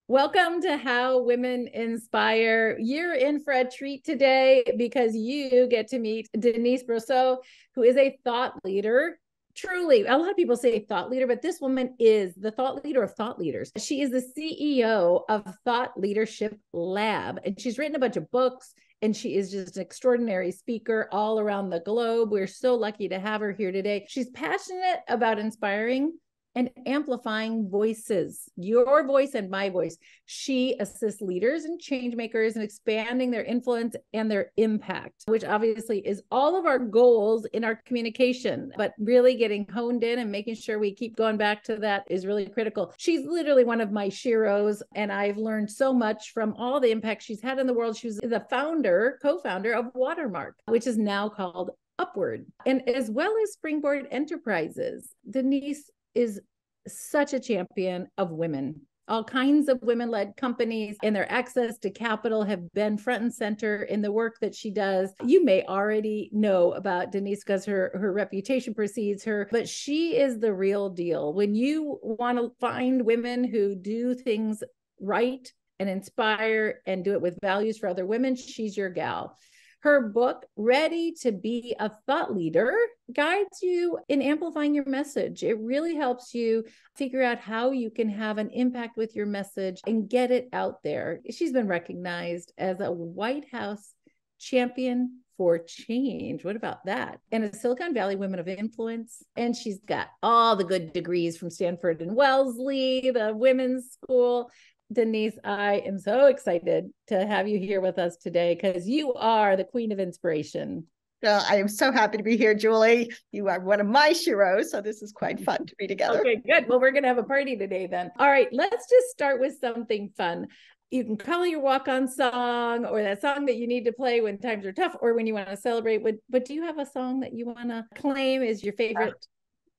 Welcome to How Women Inspire. You're in for a treat today because you get to meet Denise Brosseau, who is a thought leader. Truly, a lot of people say thought leader, but this woman is the thought leader of thought leaders. She is the CEO of Thought Leadership Lab, and she's written a bunch of books, and she is just an extraordinary speaker all around the globe. We're so lucky to have her here today. She's passionate about inspiring and amplifying voices, your voice and my voice. She assists leaders and change makers in expanding their influence and their impact, which obviously is all of our goals in our communication, but really getting honed in and making sure we keep going back to that is really critical. She's literally one of my sheroes, and I've learned so much from all the impact she's had in the world. She was the co-founder of Watermark, which is now called Upward, and as well as Springboard Enterprises. Denise is such a champion of women. All kinds of women-led companies and their access to capital have been front and center in the work that she does. You may already know about Denise because her reputation precedes her, but she is the real deal. When you want to find women who do things right and inspire and do it with values for other women, she's your gal. Her book, Ready to Be a Thought Leader, guides you in amplifying your message. It really helps you figure out how you can have an impact with your message and get it out there. She's been recognized as a White House champion for change. What about that? And a Silicon Valley Women of Influence. And she's got all the good degrees from Stanford and Wellesley, the women's school. Denise, I am so excited to have you here with us today because you are the queen of inspiration. I am so happy to be here, Julie. You are one of my heroes, so this is quite fun to be together. Okay, good. Well, we're going to have a party today then. All right, let's just start with something fun. You can call your walk-on song or that song that you need to play when times are tough or when you want to celebrate. But do you have a song that you want to claim as your favorite?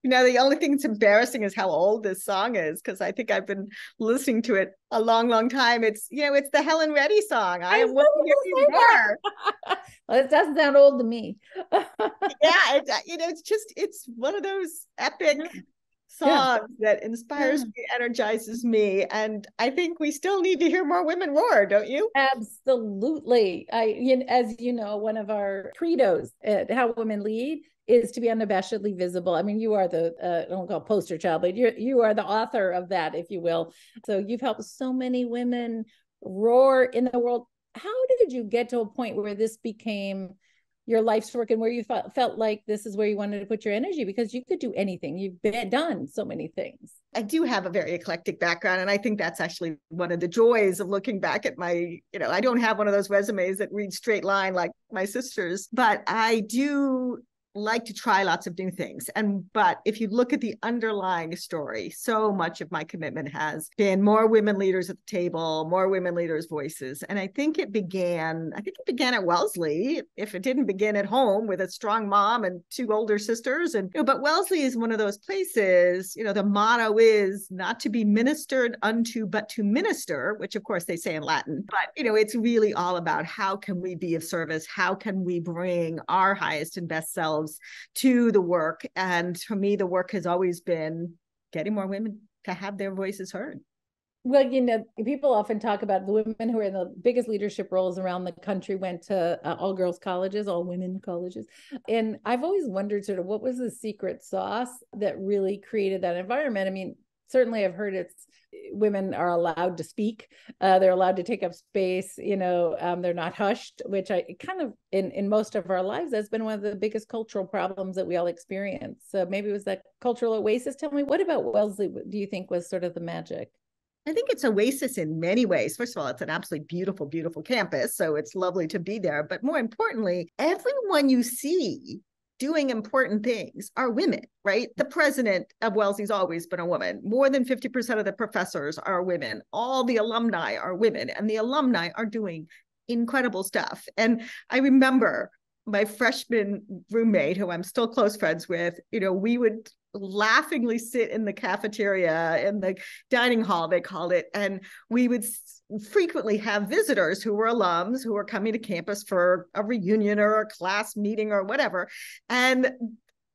The only thing that's embarrassing is how old this song is, because I think I've been listening to it a long, long time. It's the Helen Reddy song. I am looking at you more. Well, it doesn't sound old to me. Yeah, it's one of those epic songs that inspires me, energizes me, and I think we still need to hear more women roar, don't you? Absolutely. As you know, one of our credos at How Women Lead is to be unabashedly visible. I mean, you are the I don't call it poster child, but you are the author of that, if you will. So you've helped so many women roar in the world. How did you get to a point where this became your life's work and where you felt like this is where you wanted to put your energy? Because you could do anything. You've done so many things. I do have a very eclectic background, and I think that's actually one of the joys of looking back at my, I don't have one of those resumes that reads straight line like my sister's, but I do like to try lots of new things. But if you look at the underlying story, so much of my commitment has been more women leaders at the table, more women leaders' voices. And I think it began at Wellesley, if it didn't begin at home with a strong mom and two older sisters. But Wellesley is one of those places, the motto is not to be ministered unto, but to minister, which of course they say in Latin. But, it's really all about how can we be of service? How can we bring our highest and best selves to the work? And for me, the work has always been getting more women to have their voices heard. Well, people often talk about the women who are in the biggest leadership roles around the country went to all girls colleges, all women colleges. And I've always wondered sort of what was the secret sauce that really created that environment. I mean, certainly I've heard women are allowed to speak. They're allowed to take up space. They're not hushed, which I kind of in most of our lives has been one of the biggest cultural problems that we all experience. So maybe it was that cultural oasis. Tell me, what about Wellesley do you think was sort of the magic? I think it's oasis in many ways. First of all, it's an absolutely beautiful, beautiful campus. So it's lovely to be there. But more importantly, everyone you see doing important things are women, right? The president of Wellesley's always been a woman. More than 50% of the professors are women. All the alumni are women, and the alumni are doing incredible stuff. And I remember my freshman roommate, who I'm still close friends with, we would laughingly sit in the cafeteria, in the dining hall, they called it, and we would frequently have visitors who were alums who were coming to campus for a reunion or a class meeting or whatever. And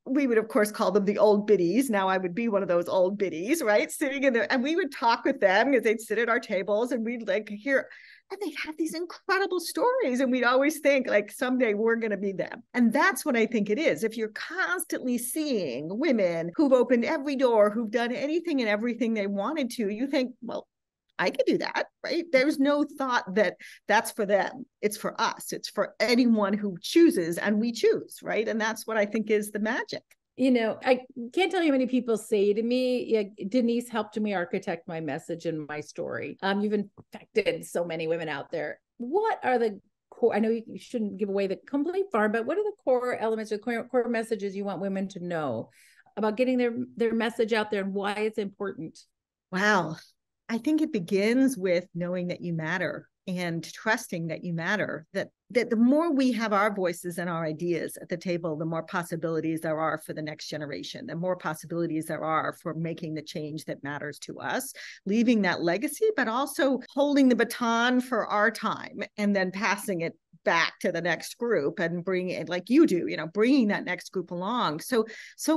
we would, of course, call them the old biddies. Now I would be one of those old biddies, right? Sitting in there, and we would talk with them because they'd sit at our tables and we'd like hear, and they'd have these incredible stories. And we'd always think like someday we're going to be them. And that's what I think it is. If you're constantly seeing women who've opened every door, who've done anything and everything they wanted to, you think, well, I could do that, right? There's no thought that that's for them. It's for us. It's for anyone who chooses, and we choose, right? And that's what I think is the magic. You know, I can't tell you how many people say to me, yeah, Denise helped me architect my message and my story. You've infected so many women out there. What are the core, I know you shouldn't give away the complete farm, but what are the core elements or core messages you want women to know about getting their message out there and why it's important? Wow. I think it begins with knowing that you matter and trusting that you matter, that the more we have our voices and our ideas at the table, the more possibilities there are for the next generation, the more possibilities there are for making the change that matters to us, leaving that legacy, but also holding the baton for our time and then passing it back to the next group and bringing it like you do, bringing that next group along. So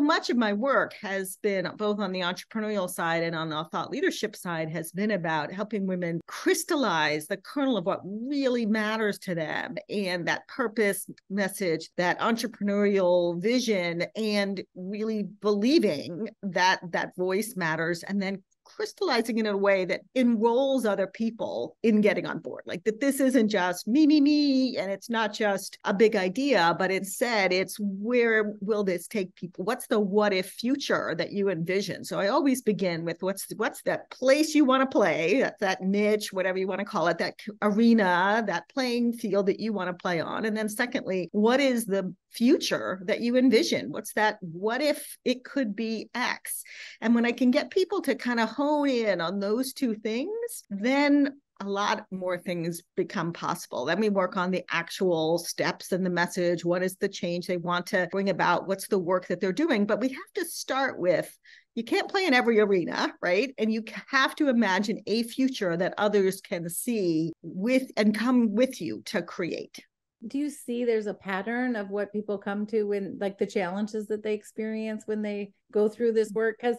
much of my work has been both on the entrepreneurial side and on the thought leadership side has been about helping women crystallize the kernel of what really matters to them and that purpose message, that entrepreneurial vision, and really believing that that voice matters, and then crystallizing it in a way that enrolls other people in getting on board. Like that this isn't just me, and it's not just a big idea, but instead it's where will this take people? What's the what if future that you envision? So I always begin with what's that place you want to play, that niche, whatever you want to call it, that arena, that playing field that you want to play on. And then secondly, what is the future that you envision? What's that? What if it could be X? And when I can get people to kind of hone in on those two things, then a lot more things become possible. Then we work on the actual steps and the message. What is the change they want to bring about? What's the work that they're doing? But we have to start with, you can't play in every arena, right? And you have to imagine a future that others can see with and come with you to create. Do you see there's a pattern of what people come to when, like, the challenges that they experience when they go through this work? Because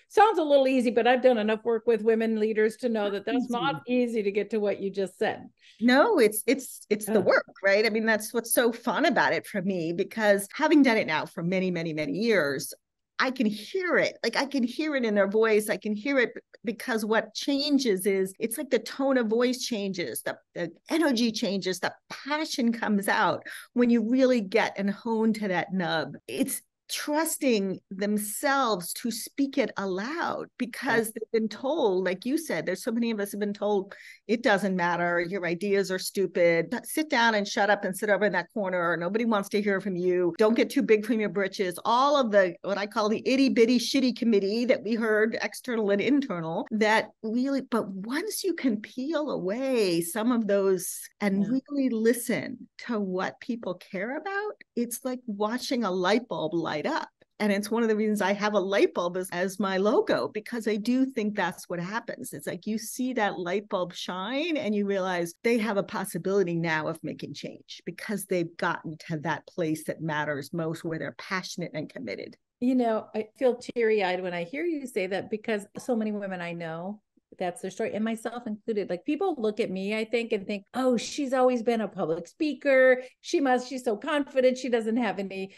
sounds a little easy, but I've done enough work with women leaders to know that that's not easy to get to what you just said. No, it's the work, right? I mean, that's what's so fun about it for me, because having done it now for many, many, many years, I can hear it. Like I can hear it in their voice. I can hear it because what changes is it's like the tone of voice changes, the energy changes, the passion comes out when you really get and hone to that nub. It's trusting themselves to speak it aloud, because they've been told, like you said, there's so many of us have been told it doesn't matter, your ideas are stupid, sit down and shut up and sit over in that corner, nobody wants to hear from you, don't get too big from your britches, all of the what I call the itty bitty shitty committee that we heard, external and internal, that really, but once you can peel away some of those and really listen to what people care about, it's like watching a light bulb light up. And it's one of the reasons I have a light bulb as my logo, because I do think that's what happens. It's like you see that light bulb shine and you realize they have a possibility now of making change because they've gotten to that place that matters most, where they're passionate and committed. I feel teary-eyed when I hear you say that, because so many women I know, that's their story, and myself included. Like, people look at me, I think, and think, oh, she's always been a public speaker, she's so confident, she doesn't have any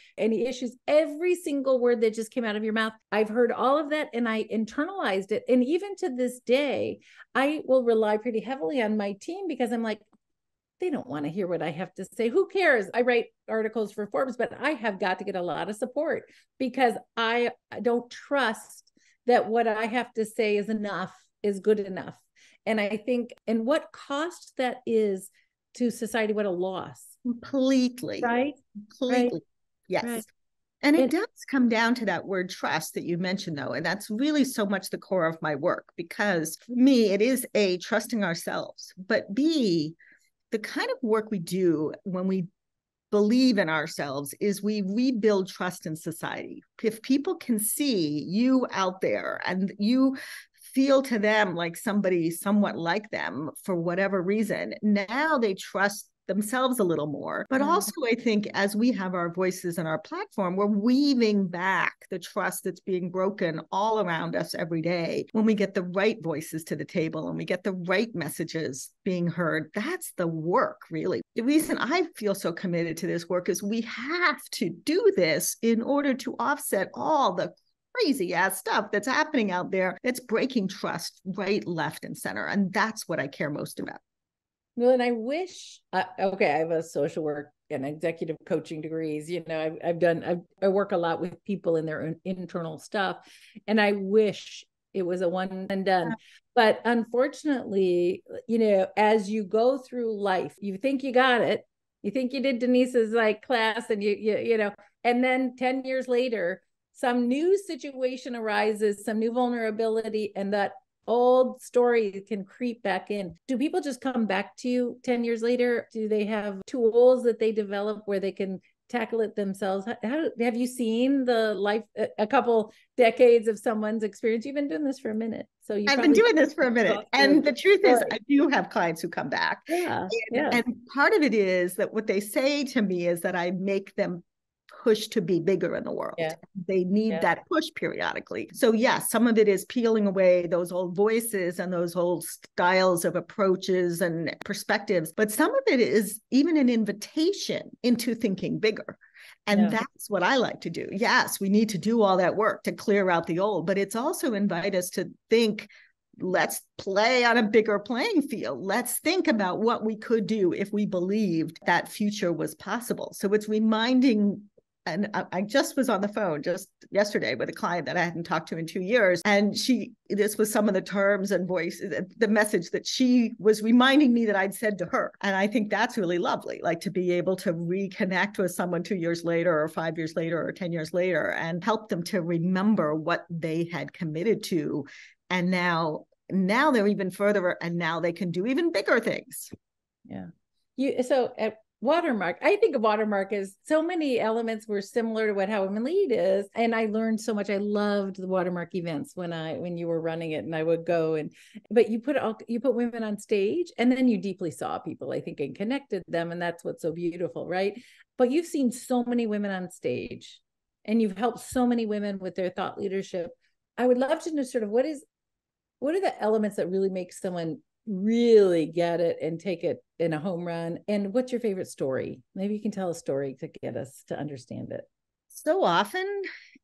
issues. Every single word that just came out of your mouth, I've heard all of that and I internalized it. And even to this day, I will rely pretty heavily on my team, because I'm like, they don't want to hear what I have to say. Who cares? I write articles for Forbes, but I have got to get a lot of support, because I don't trust that what I have to say is good enough. And I think, and what cost that is to society, what a loss. Completely. Right? Completely. Right. Yes. Right. And it does come down to that word trust that you mentioned, though. And that's really so much the core of my work, because for me, it is A, trusting ourselves, but B, the kind of work we do when we believe in ourselves is we rebuild trust in society. If people can see you out there and you feel to them like somebody somewhat like them for whatever reason, now they trust themselves a little more. But also, I think as we have our voices and our platform, we're weaving back the trust that's being broken all around us every day. When we get the right voices to the table and we get the right messages being heard, that's the work, really. The reason I feel so committed to this work is we have to do this in order to offset all the crazy ass stuff that's happening out there that's breaking trust right, left, and center. And that's what I care most about. Well, and I wish, okay, I have a social work and executive coaching degrees. You know, I work a lot with people in their own internal stuff, and I wish it was a one and done. But unfortunately, you know, as you go through life, you think you got it. You think you did Denise's like class, and you know, and then 10 years later, some new situation arises, some new vulnerability, and that old story can creep back in. Do people just come back to you 10 years later? Do they have tools that they develop where they can tackle it themselves? How have you seen the life, a couple decades of someone's experience? You've been doing this for a minute. So I've been doing this for a minute. And the truth is, I do have clients who come back. And part of it is that what they say to me is that I make them push to be bigger in the world. They need that push periodically. So yes, some of it is peeling away those old voices and those old styles of approaches and perspectives, but some of it is even an invitation into thinking bigger. And that's what I like to do. Yes, we need to do all that work to clear out the old, but it's also invite us to think, let's play on a bigger playing field. Let's think about what we could do if we believed that future was possible. So it's reminding. And I just was on the phone just yesterday with a client that I hadn't talked to in 2 years. And this was some of the terms and voices, the message that she was reminding me that I'd said to her. And I think that's really lovely, like to be able to reconnect with someone 2 years later or 5 years later or 10 years later and help them to remember what they had committed to. And now they're even further, and now they can do even bigger things. So at Watermark, I think of Watermark as so many elements were similar to what How Women Lead is. And I learned so much. I loved the Watermark events when you were running it, and I would go but you put women on stage, and then you deeply saw people, I think, and connected them. And that's what's so beautiful, right? But you've seen so many women on stage, and you've helped so many women with their thought leadership. I would love to know sort of what are the elements that really make someone really get it and take it in a home run? And what's your favorite story? Maybe you can tell a story to get us to understand it. So often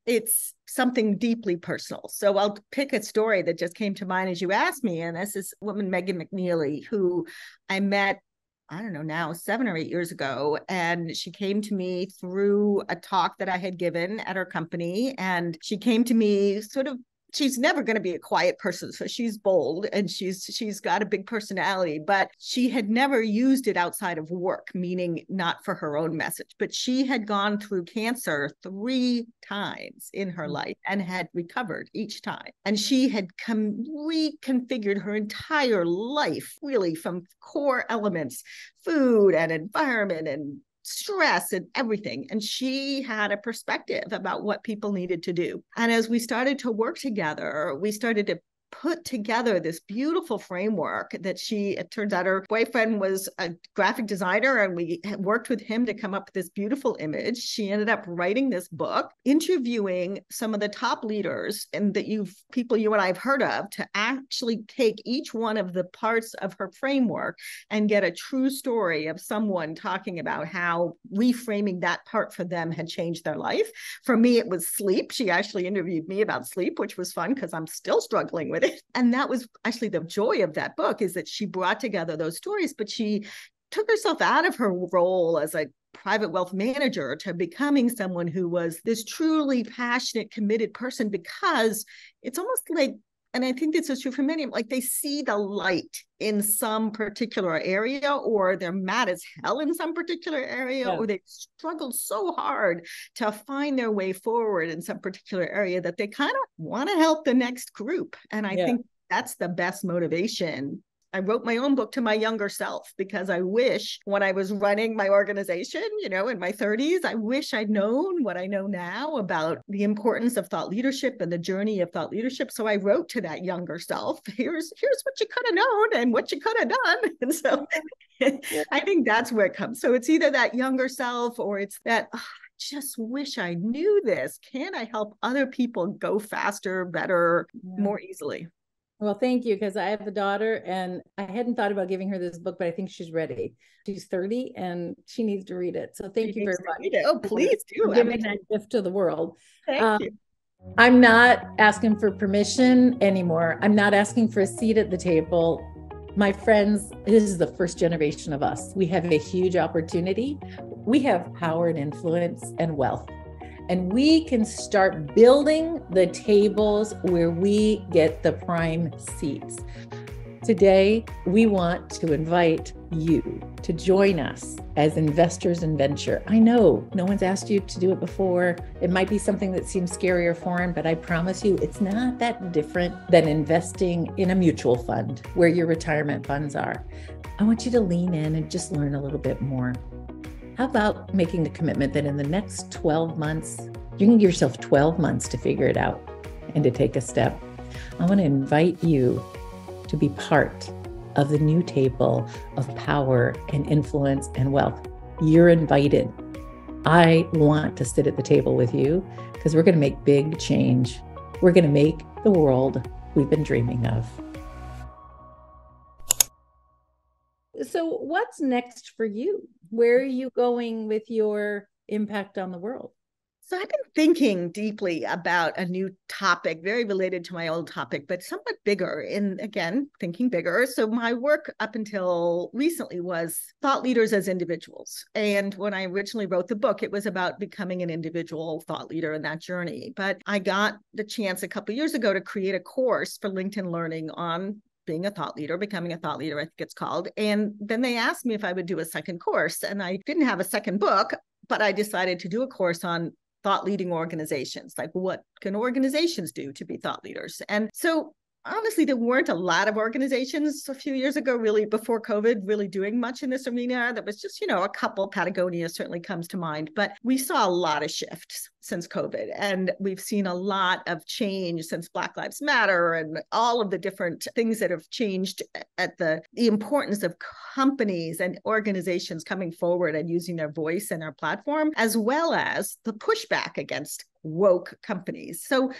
it's something deeply personal. So I'll pick a story that just came to mind as you asked me. And this is woman, Megan McNeely, who I met, I don't know now, 7 or 8 years ago. And she came to me through a talk that I had given at her company. And she came to me she's never going to be a quiet person. So she's bold and she's got a big personality, but she had never used it outside of work, meaning not for her own message. But she had gone through cancer 3 times in her life and had recovered each time. And she had reconfigured her entire life, really, from core elements, food and environment and stress and everything. And she had a perspective about what people needed to do. And as we started to work together, we started to put together this beautiful framework that it turns out her boyfriend was a graphic designer, and we worked with him to come up with this beautiful image. She ended up writing this book, interviewing some of the top leaders and people you and I have heard of, to actually take each one of the parts of her framework and get a true story of someone talking about how reframing that part for them had changed their life. For me, it was sleep. She actually interviewed me about sleep, which was fun because I'm still struggling with it. And that was actually the joy of that book, is that she brought together those stories, but she took herself out of her role as a private wealth manager to becoming someone who was this truly passionate, committed person, because it's almost like, and I think this is true for many, like they see the light in some particular area, or they're mad as hell in some particular area, or they struggled so hard to find their way forward in some particular area that they kind of want to help the next group. And I think that's the best motivation. I wrote my own book to my younger self, because I wish when I was running my organization, in my 30s, I wish I'd known what I know now about the importance of thought leadership and the journey of thought leadership. So I wrote to that younger self, here's what you could have known and what you could have done. And so I think that's where it comes. So it's either that younger self or it's that, oh, I just wish I knew this. Can I help other people go faster, better, more easily? Well, thank you, because I have a daughter and I hadn't thought about giving her this book, but I think she's ready. She's 30 and she needs to read it. So thank you very much. Oh, please do. For giving that gift to the world. Thank you. I'm not asking for permission anymore. I'm not asking for a seat at the table. My friends, this is the first generation of us. We have a huge opportunity. We have power and influence and wealth. And we can start building the tables where we get the prime seats. Today, we want to invite you to join us as investors in venture. I know no one's asked you to do it before. It might be something that seems scary or foreign, but I promise you it's not that different than investing in a mutual fund where your retirement funds are. I want you to lean in and just learn a little bit more. How about making a commitment that in the next 12 months, you can give yourself 12 months to figure it out and to take a step. I want to invite you to be part of the new table of power and influence and wealth. You're invited. I want to sit at the table with you because we're going to make big change. We're going to make the world we've been dreaming of. So what's next for you? Where are you going with your impact on the world? So I've been thinking deeply about a new topic, very related to my old topic, but somewhat bigger. And again, thinking bigger. So my work up until recently was thought leaders as individuals. And when I originally wrote the book, it was about becoming an individual thought leader in that journey. But I got the chance a couple of years ago to create a course for LinkedIn Learning on being a thought leader, becoming a thought leader, I think it's called. And then they asked me if I would do a second course. And I didn't have a second book, but I decided to do a course on thought leading organizations. Like, what can organizations do to be thought leaders? And so honestly, there weren't a lot of organizations a few years ago, really before COVID, really doing much in this arena. There was just, a couple. Patagonia certainly comes to mind, but we saw a lot of shifts since COVID. And we've seen a lot of change since Black Lives Matter and all of the different things that have changed at the importance of companies and organizations coming forward and using their voice and their platform, as well as the pushback against woke companies. So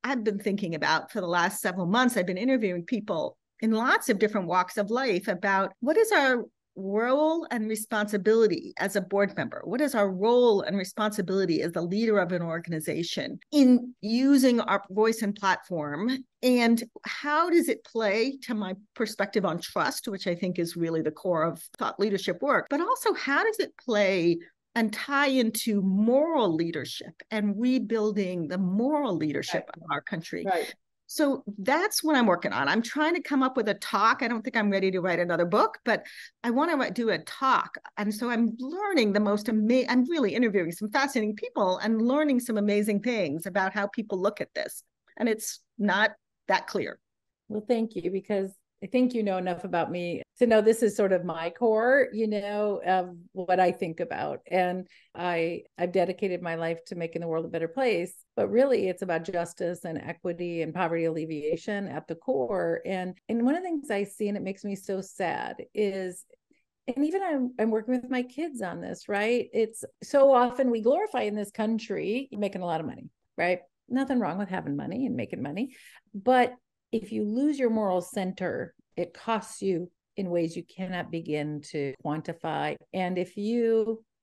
I've been thinking about for the last several months, I've been interviewing people in lots of different walks of life about what is our role and responsibility as a board member? What is our role and responsibility as the leader of an organization in using our voice and platform? And how does it play to my perspective on trust, which I think is really the core of thought leadership work, but also how does it play and tie into moral leadership and rebuilding the moral leadership of our country? Right. So that's what I'm working on. I'm trying to come up with a talk. I don't think I'm ready to write another book, but I want to do a talk. And so I'm learning I'm really interviewing some fascinating people and learning some amazing things about how people look at this. And it's not that clear. Well, thank you, because I think you know enough about me to know this is sort of my core, of what I think about. And I've dedicated my life to making the world a better place. But really, it's about justice and equity and poverty alleviation at the core. And one of the things I see, and it makes me so sad, is, and even I'm working with my kids on this, right? It's so often we glorify in this country making a lot of money, right? Nothing wrong with having money and making money. But if you lose your moral center, it costs you in ways you cannot begin to quantify. And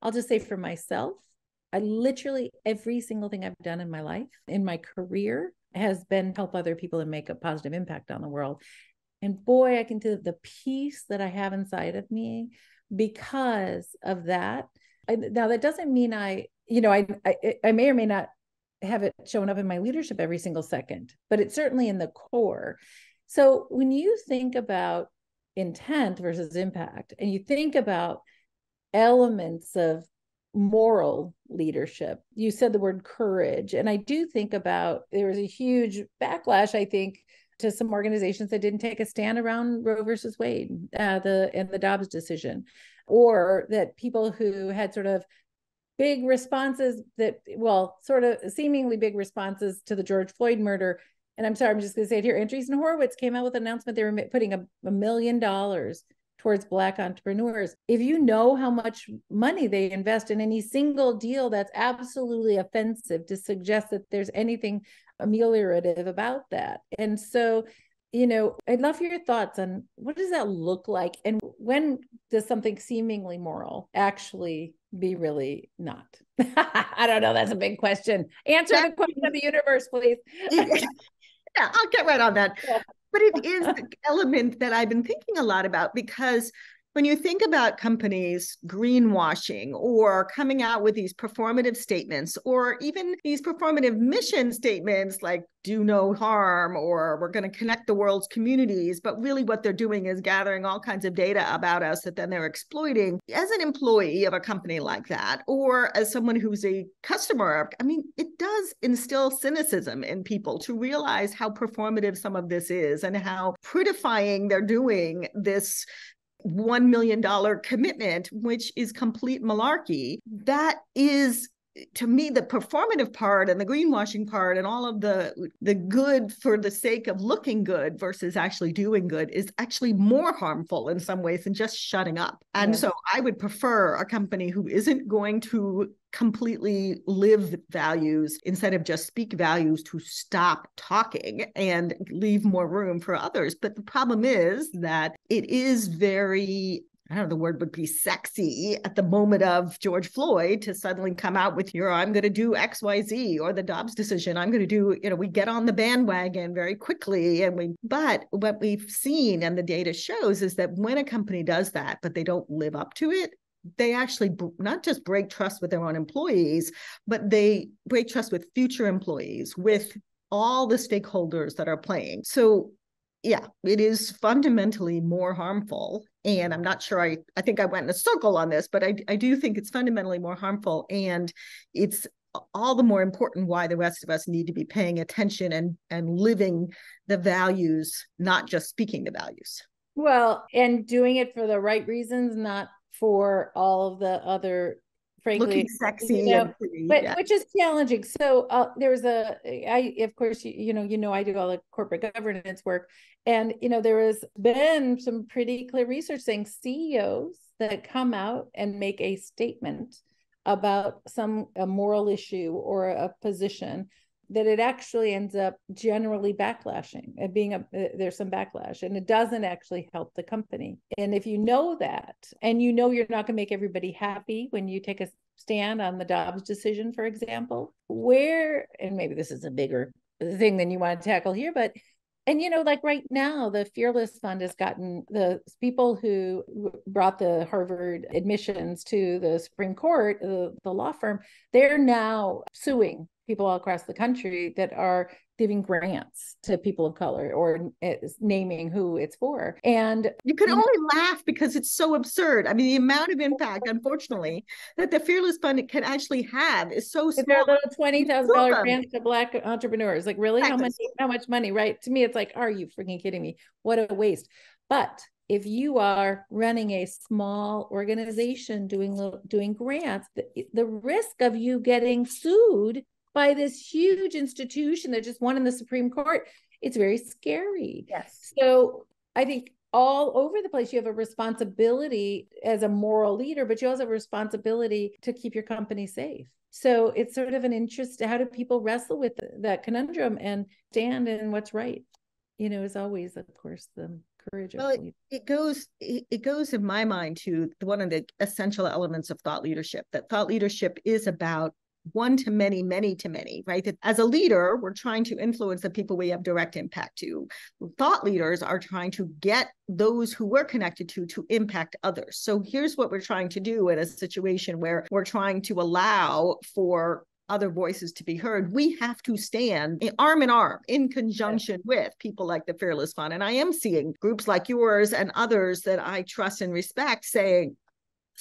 I'll just say for myself, I literally, every single thing I've done in my life, in my career, has been help other people and make a positive impact on the world. And boy, I can tell the peace that I have inside of me because of that. Now, that doesn't mean I may or may not have it shown up in my leadership every single second, but it's certainly in the core. So when you think about intent versus impact, and you think about elements of moral leadership, you said the word courage. And I do think about, there was a huge backlash, I think, to some organizations that didn't take a stand around Roe versus Wade, and the Dobbs decision, or that people who had sort of big responses sort of seemingly big responses to the George Floyd murder. And I'm sorry, I'm just going to say it here. Andreessen Horowitz came out with an announcement they were putting $1 million towards Black entrepreneurs. If you know how much money they invest in any single deal, that's absolutely offensive to suggest that there's anything ameliorative about that. And so, I'd love your thoughts on what does that look like? And when does something seemingly moral actually be really not? I don't know. That's a big question. Answer the question of the universe, please. Yeah, I'll get right on that. But it is the element that I've been thinking a lot about, because when you think about companies greenwashing or coming out with these performative statements, or even these performative mission statements like do no harm, or we're going to connect the world's communities, but really what they're doing is gathering all kinds of data about us that then they're exploiting. As an employee of a company like that, or as someone who's a customer, I mean, it does instill cynicism in people to realize how performative some of this is and how prettifying they're doing this $1 million commitment, which is complete malarkey. That is, to me, the performative part and the greenwashing part and all of the good for the sake of looking good versus actually doing good is actually more harmful in some ways than just shutting up. And so I would prefer a company who isn't going to completely live values instead of just speak values, to stop talking and leave more room for others. But the problem is that it is very, I don't know, the word would be sexy at the moment of George Floyd to suddenly come out with I'm going to do XYZ, or the Dobbs decision, I'm going to do, we get on the bandwagon very quickly. But what we've seen and the data shows is that when a company does that, but they don't live up to it, they actually not just break trust with their own employees, but they break trust with future employees, with all the stakeholders that are playing. So yeah, it is fundamentally more harmful. And I'm not sure, I think I went in a circle on this, but I do think it's fundamentally more harmful. And it's all the more important why the rest of us need to be paying attention and living the values, not just speaking the values. Well, and doing it for the right reasons, not for all of the other, frankly, looking sexy and pretty, but which is challenging. So there's of course, I do all the corporate governance work, and there has been some pretty clear research saying CEOs that come out and make a statement about a moral issue or a position, that it actually ends up generally backlashing and there's some backlash, and it doesn't actually help the company. And if you know that, and you're not going to make everybody happy when you take a stand on the Dobbs decision, for example, and maybe this is a bigger thing than you want to tackle here, but like right now, the Fearless Fund has gotten the people who brought the Harvard admissions to the Supreme Court, the law firm, they're now suing people all across the country that are giving grants to people of color or naming who it's for. And you can only laugh because it's so absurd. I mean, the amount of impact, unfortunately, that the Fearless Fund can actually have is so small. They're little $20,000 grants to Black entrepreneurs. Like, really? How much money, right? To me, it's like, are you freaking kidding me? What a waste. But if you are running a small organization doing grants, the risk of you getting sued by this huge institution that just won in the Supreme Court, it's very scary. Yes. So I think all over the place, you have a responsibility as a moral leader, but you also have a responsibility to keep your company safe. So it's sort of an interest. How do people wrestle with that conundrum and stand in what's right? Is always, of course, the courage. Well, it goes in my mind to one of the essential elements of thought leadership. That thought leadership is about one to many, many to many, right? That as a leader, we're trying to influence the people we have direct impact to. Thought leaders are trying to get those who we're connected to impact others. So here's what we're trying to do in a situation where we're trying to allow for other voices to be heard. We have to stand arm in arm in conjunction with people like the Fearless Fund. And I am seeing groups like yours and others that I trust and respect saying,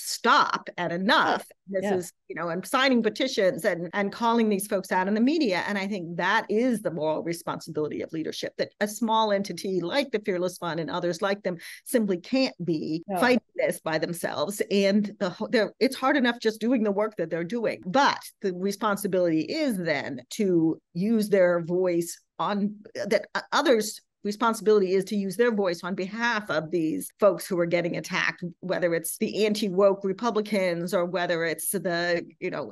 stop and enough. This is, I'm signing petitions and calling these folks out in the media. And I think that is the moral responsibility of leadership, that a small entity like the Fearless Fund and others like them simply can't be fighting this by themselves. And it's hard enough just doing the work that they're doing. But the responsibility is then to use their voice on that others responsibility is to use their voice on behalf of these folks who are getting attacked, whether it's the anti-woke Republicans or whether it's the,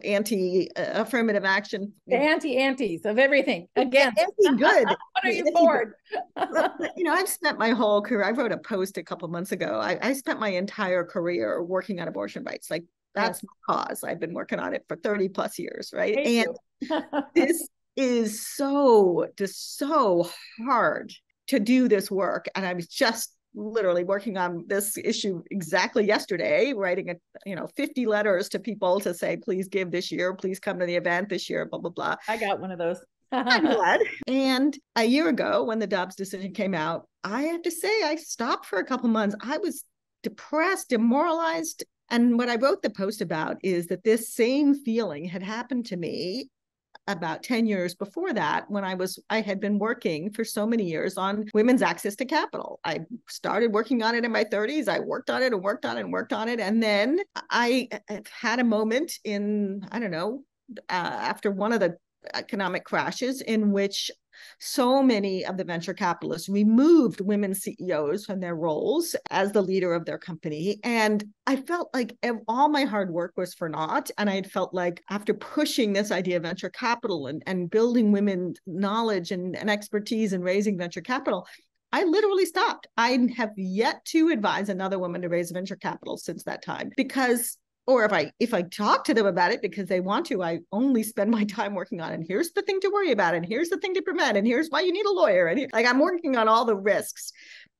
anti-affirmative action. The anti-antis of everything. Against. Anti-good. What are you for? I've spent my whole career, I wrote a post a couple months ago. I spent my entire career working on abortion rights. Like, that's my cause. I've been working on it for 30 plus years, right? And this is so hard to do this work. And I was just literally working on this issue exactly yesterday, writing 50 letters to people to say, please give this year, please come to the event this year, blah, blah, blah. I got one of those. I'm glad. And a year ago, when the Dobbs decision came out, I have to say I stopped for a couple months. I was depressed, demoralized. And what I wrote the post about is that this same feeling had happened to me about 10 years before that, when I had been working for so many years on women's access to capital. I started working on it in my 30s. I worked on it and worked on it and worked on it. And then I had a moment in, after one of the economic crashes in which so many of the venture capitalists removed women CEOs from their roles as the leader of their company. And I felt like all my hard work was for naught. And I felt like after pushing this idea of venture capital and building women's knowledge and expertise in raising venture capital, I literally stopped. I have yet to advise another woman to raise venture capital since that time, because or if I talk to them about it because they want to, I only spend my time working on it. And here's the thing to worry about, and here's the thing to prevent, and here's why you need a lawyer. And I'm working on all the risks,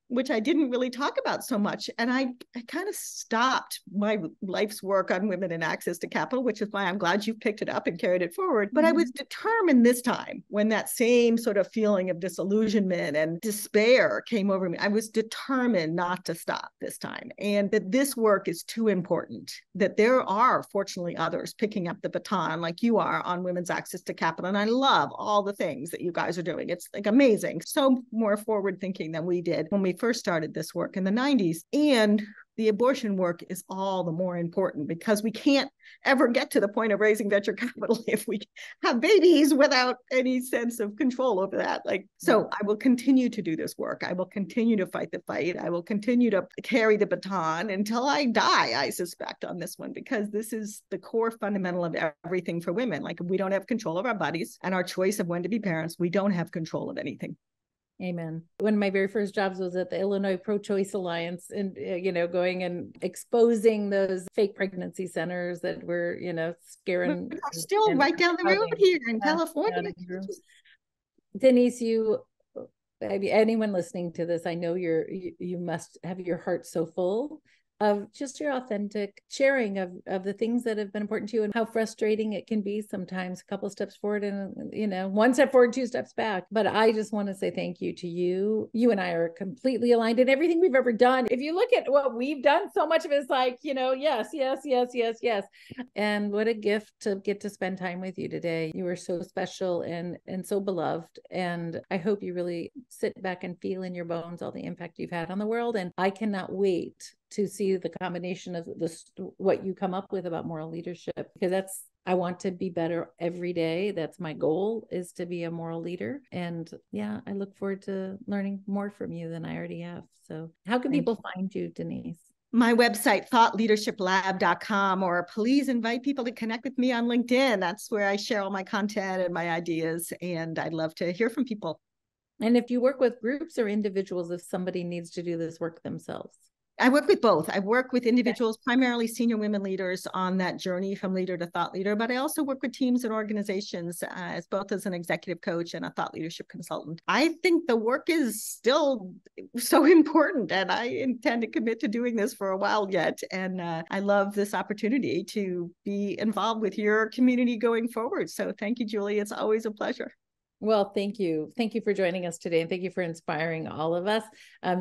which I didn't really talk about so much. And I kind of stopped my life's work on women and access to capital, which is why I'm glad you picked it up and carried it forward. But I was determined this time, when that same sort of feeling of disillusionment and despair came over me, I was determined not to stop this time. And that this work is too important, that there are fortunately others picking up the baton like you are on women's access to capital. And I love all the things that you guys are doing. It's like amazing. So more forward thinking than we did when we first started this work in the 90s. And the abortion work is all the more important because we can't ever get to the point of raising venture capital if we have babies without any sense of control over that. So I will continue to do this work. I will continue to fight the fight. I will continue to carry the baton until I die, I suspect, on this one, because this is the core fundamental of everything for women. Like, if we don't have control of our bodies and our choice of when to be parents, we don't have control of anything. Amen. One of my very first jobs was at the Illinois Pro-Choice Alliance, and, going and exposing those fake pregnancy centers that were, scaring. Still right down the road here in California. Denise, anyone listening to this, I know you must have your heart so full of just your authentic sharing of the things that have been important to you, and how frustrating it can be sometimes, a couple steps forward and, one step forward, two steps back. But I just want to say thank you to you. You and I are completely aligned in everything we've ever done. If you look at what we've done, so much of it is like, yes, yes, yes, yes, yes. And what a gift to get to spend time with you today. You are so special and so beloved. And I hope you really sit back and feel in your bones all the impact you've had on the world. And I cannot wait to see the combination of what you come up with about moral leadership, because I want to be better every day. That's my goal, is to be a moral leader. And yeah, I look forward to learning more from you than I already have. So how can people find you, Denise? My website, thoughtleadershiplab.com, or please invite people to connect with me on LinkedIn. That's where I share all my content and my ideas. And I'd love to hear from people. And if you work with groups or individuals, if somebody needs to do this work themselves? I work with both. I work with individuals, primarily senior women leaders, on that journey from leader to thought leader, but I also work with teams and organizations as both as an executive coach and a thought leadership consultant. I think the work is still so important, and I intend to commit to doing this for a while yet. And I love this opportunity to be involved with your community going forward. So thank you, Julie. It's always a pleasure. Well, thank you. Thank you for joining us today. And thank you for inspiring all of us.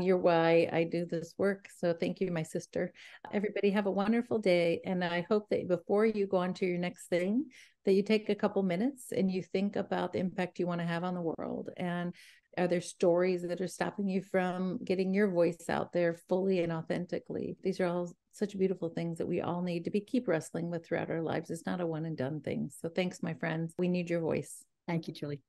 You're why I do this work. So thank you, my sister. Everybody have a wonderful day. And I hope that before you go on to your next thing, that you take a couple minutes and you think about the impact you want to have on the world. And are there stories that are stopping you from getting your voice out there fully and authentically? These are all such beautiful things that we all need to keep wrestling with throughout our lives. It's not a one and done thing. So thanks, my friends. We need your voice. Thank you, Julie.